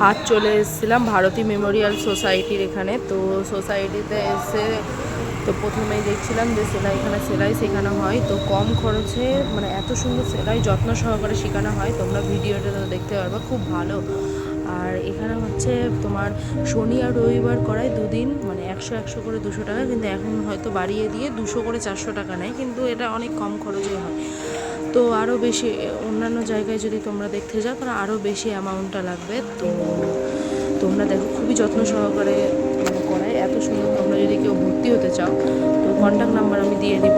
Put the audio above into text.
আজ চলে এসেছিলাম ভারতী মেমোরিয়াল সোসাইটির এখানে। তো সোসাইটিতে এসে তো প্রথমেই দেখছিলাম যে এখানে সেলাই শেখানো হয়। তো কম খরচে মানে এত সুন্দর সেলাই যত্ন সহকারে শেখানো হয়, তোমরা ভিডিওটা তো দেখতে পারবা, খুব ভালো। আর এখানে হচ্ছে তোমার শনি আর রবিবার করায় দুদিন, মানে 100 করে 200 টাকা, কিন্তু এখন হয়তো বাড়িয়ে দিয়ে 200 করে 400 টাকা নেয়, কিন্তু এটা অনেক কম খরচে হয়। তো আরও বেশি অন্যান্য জায়গায় যদি তোমরা দেখতে যাও তাহলে আরও বেশি অ্যামাউন্টটা লাগবে। তো তোমরা দেখো খুবই যত্ন সহকারে মানে করায়, এত সুন্দর। তোমরা যদি কেউ ভর্তি হতে চাও তো কন্ট্যাক্ট নাম্বার আমি দিয়ে দিব।